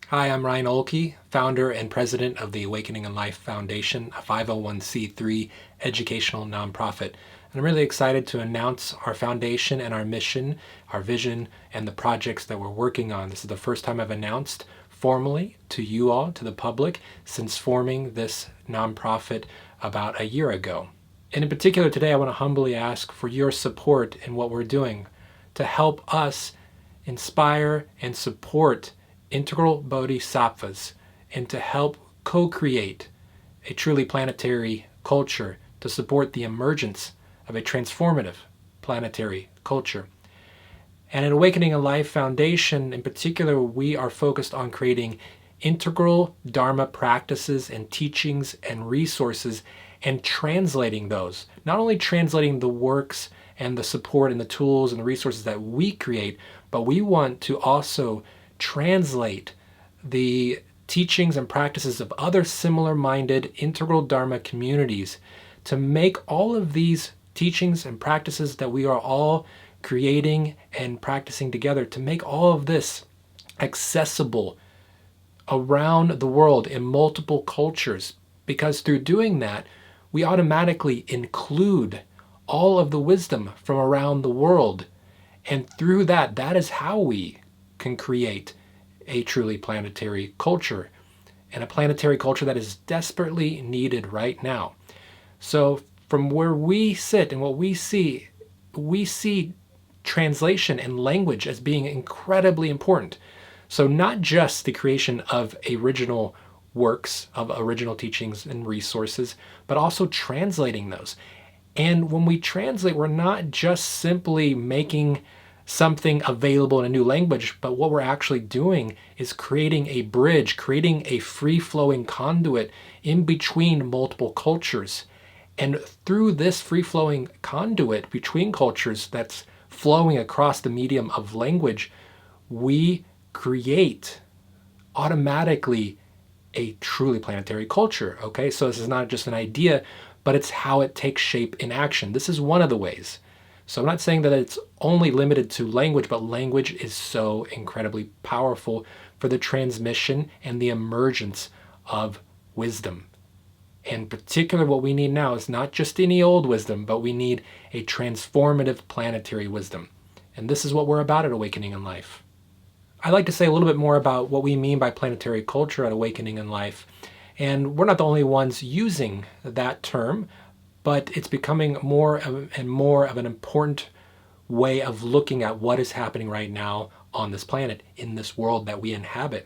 Hi, I'm Ryan Olkey, founder and president of the Awakening in Life Foundation, a 501c3 educational nonprofit. And I'm really excited to announce our foundation and our mission, our vision, and the projects that we're working on. This is the first time I've announced formally to you all, to the public, since forming this nonprofit about a year ago. And in particular, today I want to humbly ask for your support in what we're doing to help us inspire and support integral bodhisattvas and to help co-create a truly planetary culture to support the emergence of a transformative planetary culture. And at Awakening in Life Foundation in particular, we are focused on creating integral Dharma practices and teachings and resources and translating those. Not only translating the works and the support and the tools and the resources that we create, but we want to also translate the teachings and practices of other similar-minded integral Dharma communities to make all of these teachings and practices that we are all creating and practicing together, to make all of this accessible around the world in multiple cultures. Because through doing that, we automatically include all of the wisdom from around the world. And through that, that is how we can create a truly planetary culture, and a planetary culture that is desperately needed right now. So from where we sit and what we see translation and language as being incredibly important. So not just the creation of original works, of original teachings and resources, but also translating those. And when we translate, we're not just simply making something available in a new language, but what we're actually doing is creating a bridge, creating a free-flowing conduit in between multiple cultures. And through this free-flowing conduit between cultures that's flowing across the medium of language, we create automatically a truly planetary culture, okay? So this is not just an idea, but it's how it takes shape in action. This is one of the ways. So I'm not saying that it's only limited to language, but language is so incredibly powerful for the transmission and the emergence of wisdom. In particular, what we need now is not just any old wisdom, but we need a transformative planetary wisdom. And this is what we're about at Awakening in Life. I'd like to say a little bit more about what we mean by planetary culture at Awakening in Life. And we're not the only ones using that term, but it's becoming more and more of an important way of looking at what is happening right now on this planet, in this world that we inhabit.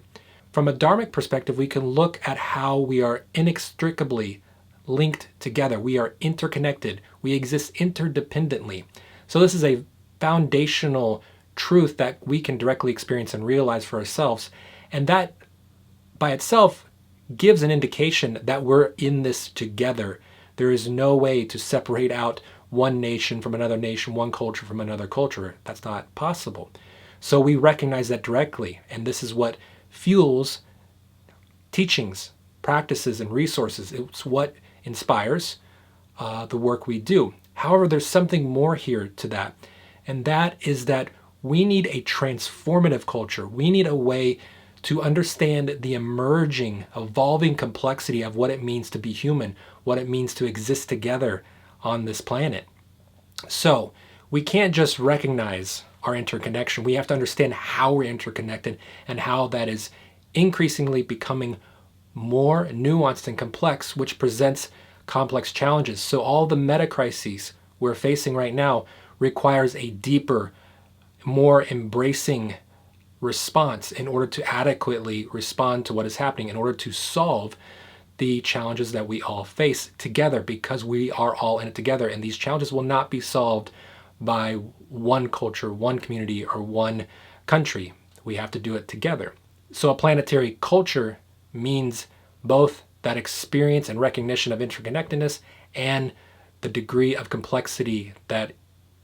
From a dharmic perspective, we can look at how we are inextricably linked together. We are interconnected. We exist interdependently. So this is a foundational truth that we can directly experience and realize for ourselves. And that by itself gives an indication that we're in this together. There is no way to separate out one nation from another nation, one culture from another culture. That's not possible. So we recognize that directly, and this is what fuels teachings, practices, and resources. It's what inspires the work we do. However, there's something more here to that, and that is that we need a transformative culture. We need a way to understand the emerging, evolving complexity of what it means to be human, what it means to exist together on this planet. So we can't just recognize our interconnection. We have to understand how we're interconnected and how that is increasingly becoming more nuanced and complex, which presents complex challenges. So all the meta crises we're facing right now requires a deeper, more embracing response in order to adequately respond to what is happening, in order to solve the challenges that we all face together, because we are all in it together. And these challenges will not be solved by one culture, one community, or one country. We have to do it together. So a planetary culture means both that experience and recognition of interconnectedness and the degree of complexity that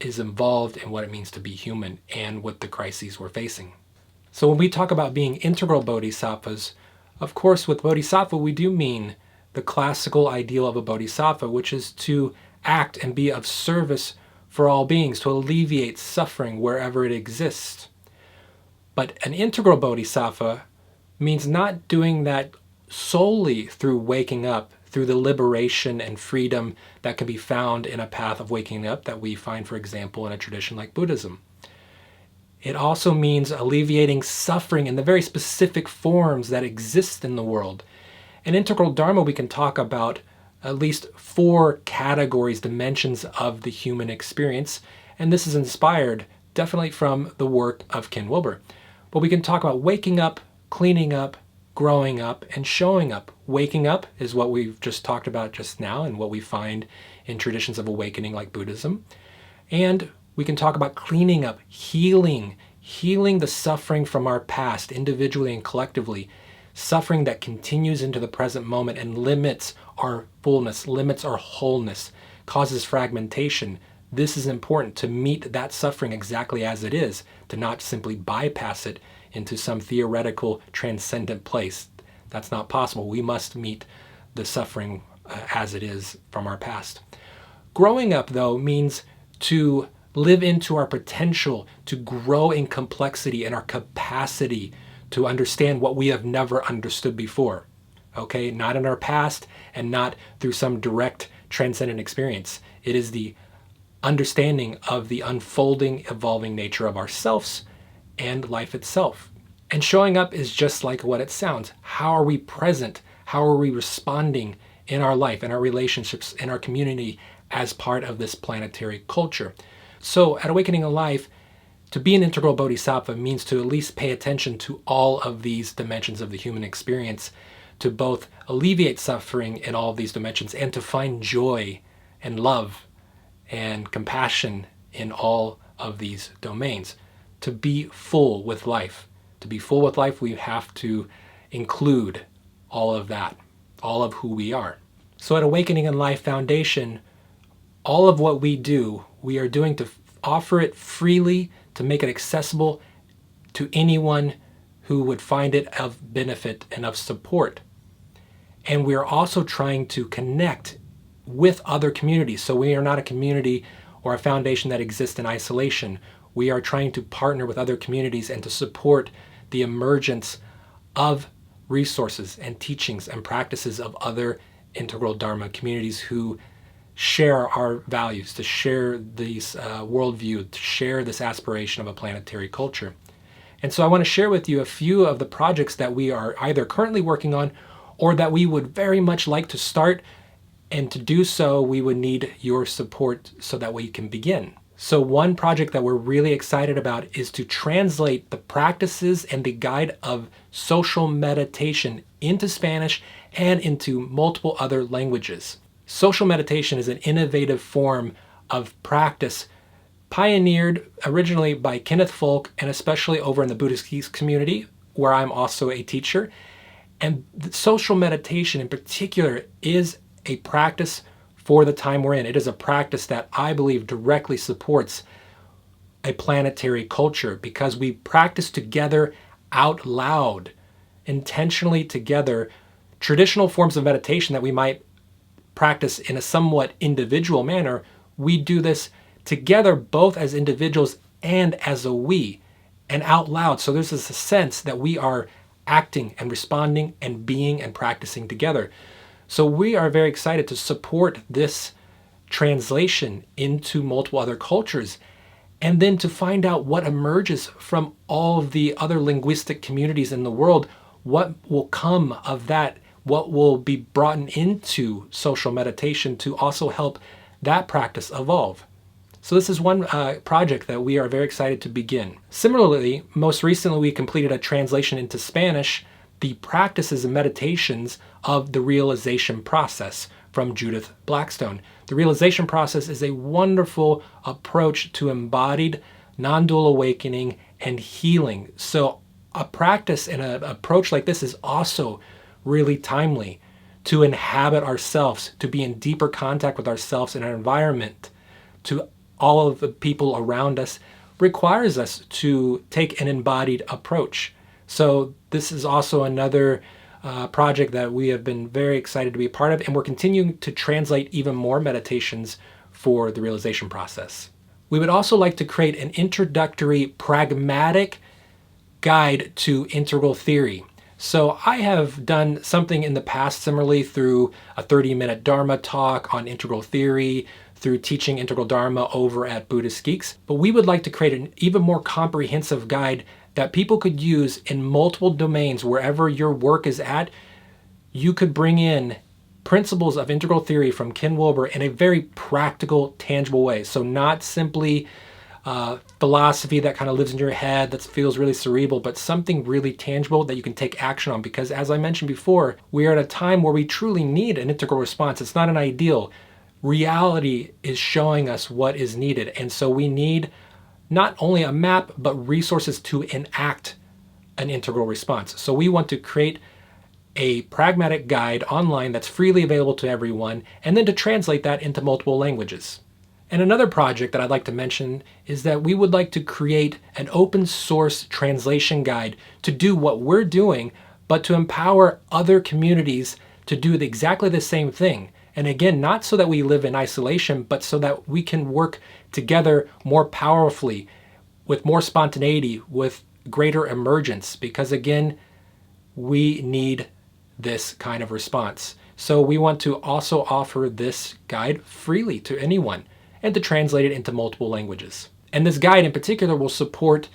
is involved in what it means to be human and with the crises we're facing. So when we talk about being integral bodhisattvas, of course with bodhisattva we do mean the classical ideal of a bodhisattva, which is to act and be of service for all beings, to alleviate suffering wherever it exists. But an integral bodhisattva means not doing that solely through waking up, through the liberation and freedom that can be found in a path of waking up that we find, for example, in a tradition like Buddhism. It also means alleviating suffering in the very specific forms that exist in the world. In Integral Dharma, we can talk about at least 4 categories, dimensions of the human experience, and this is inspired definitely from the work of Ken Wilber. But we can talk about waking up, cleaning up, growing up, and showing up. Waking up is what we've just talked about just now and what we find in traditions of awakening like Buddhism. And we can talk about cleaning up, healing the suffering from our past, individually and collectively, suffering that continues into the present moment and limits our fullness, limits our wholeness, causes fragmentation. This is important to meet that suffering exactly as it is, to not simply bypass it into some theoretical transcendent place. That's not possible. We must meet the suffering as it is from our past. Growing up, though, means to live into our potential, to grow in complexity and our capacity to understand what we have never understood before. Okay, not in our past and not through some direct transcendent experience. It is the understanding of the unfolding, evolving nature of ourselves and life itself. And showing up is just like what it sounds. How are we present? How are we responding in our life, in our relationships, in our community as part of this planetary culture? So at Awakening in Life, to be an integral bodhisattva means to at least pay attention to all of these dimensions of the human experience, to both alleviate suffering in all of these dimensions and to find joy and love and compassion in all of these domains. To be full with life. To be full with life, we have to include all of that, all of who we are. So at Awakening in Life Foundation, all of what we do, we are doing to offer it freely, to make it accessible to anyone who would find it of benefit and of support. And we are also trying to connect with other communities. So we are not a community or a foundation that exists in isolation. We are trying to partner with other communities and to support the emergence of resources and teachings and practices of other integral Dharma communities who share our values, to share these worldview, to share this aspiration of a planetary culture. And so I want to share with you a few of the projects that we are either currently working on or that we would very much like to start. And to do so, we would need your support so that we can begin. So one project that we're really excited about is to translate the practices and the guide of social meditation into Spanish and into multiple other languages. Social meditation is an innovative form of practice pioneered originally by Kenneth Folk and especially over in the Buddhist community, where I'm also a teacher. And social meditation in particular is a practice for the time we're in. It is a practice that I believe directly supports a planetary culture because we practice together out loud, intentionally together, traditional forms of meditation that we might practice in a somewhat individual manner. We do this together both as individuals and as a we, and out loud. So there's this sense that we are acting and responding and being and practicing together. So we are very excited to support this translation into multiple other cultures and then to find out what emerges from all of the other linguistic communities in the world, what will come of that, what will be brought into social meditation to also help that practice evolve. So this is one project that we are very excited to begin. Similarly, most recently we completed a translation into Spanish, the practices and meditations of the realization process from Judith Blackstone. The realization process is a wonderful approach to embodied non-dual awakening and healing. So a practice and an approach like this is also really timely to inhabit ourselves, to be in deeper contact with ourselves and our environment, to all of the people around us, requires us to take an embodied approach. So this is also another project that we have been very excited to be a part of, and we're continuing to translate even more meditations for the realization process. We would also like to create an introductory pragmatic guide to integral theory. So I have done something in the past similarly through a 30-minute Dharma talk on integral theory, through teaching integral Dharma over at Buddhist Geeks. But we would like to create an even more comprehensive guide that people could use in multiple domains wherever your work is at. You could bring in principles of integral theory from Ken Wilber in a very practical, tangible way. So not simply philosophy that kind of lives in your head, that feels really cerebral, but something really tangible that you can take action on. Because as I mentioned before, we are at a time where we truly need an integral response. It's not an ideal. Reality is showing us what is needed. And so we need not only a map, but resources to enact an integral response. So we want to create a pragmatic guide online that's freely available to everyone, and then to translate that into multiple languages. And another project that I'd like to mention is that we would like to create an open source translation guide to do what we're doing, but to empower other communities to do exactly the same thing. And again, not so that we live in isolation, but so that we can work together more powerfully, with more spontaneity, with greater emergence, because again, we need this kind of response. So we want to also offer this guide freely to anyone and to translate it into multiple languages. And this guide in particular will support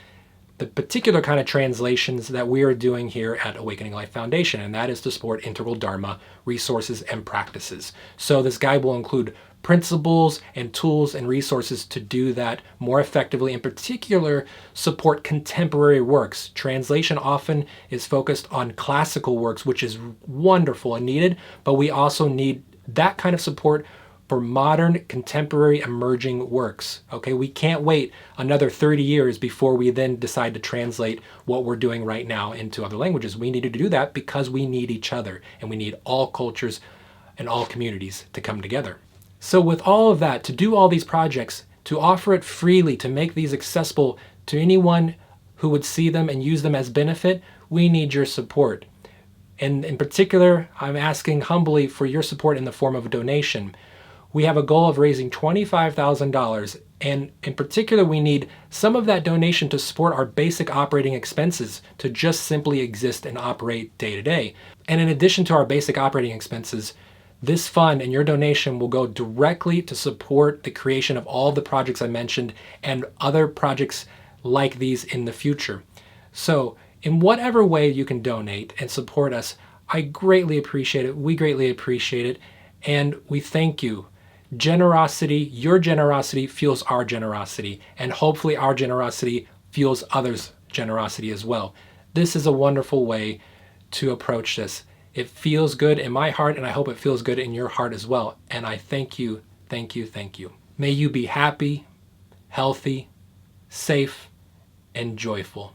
the particular kind of translations that we are doing here at Awakening Life Foundation, and that is to support integral Dharma resources and practices. So this guide will include principles and tools and resources to do that more effectively. In particular, support contemporary works. Translation often is focused on classical works, which is wonderful and needed, but we also need that kind of support for modern, contemporary, emerging works. Okay, we can't wait another 30 years before we then decide to translate what we're doing right now into other languages. We need to do that because we need each other, and we need all cultures and all communities to come together. So with all of that, to do all these projects, to offer it freely, to make these accessible to anyone who would see them and use them as benefit, we need your support. And in particular, I'm asking humbly for your support in the form of a donation. We have a goal of raising $25,000, and in particular, we need some of that donation to support our basic operating expenses, to just simply exist and operate day to day. And in addition to our basic operating expenses, this fund and your donation will go directly to support the creation of all the projects I mentioned and other projects like these in the future. So in whatever way you can donate and support us, I greatly appreciate it. We greatly appreciate it. And we thank you. Generosity, your generosity fuels our generosity, and hopefully our generosity fuels others' generosity as well. This is a wonderful way to approach this. It feels good in my heart, and I hope it feels good in your heart as well. And I thank you, thank you, thank you. May you be happy, healthy, safe, and joyful.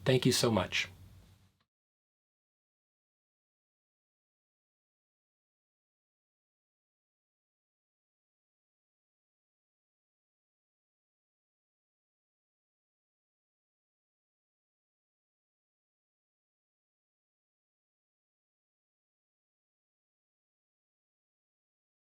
Thank you so much.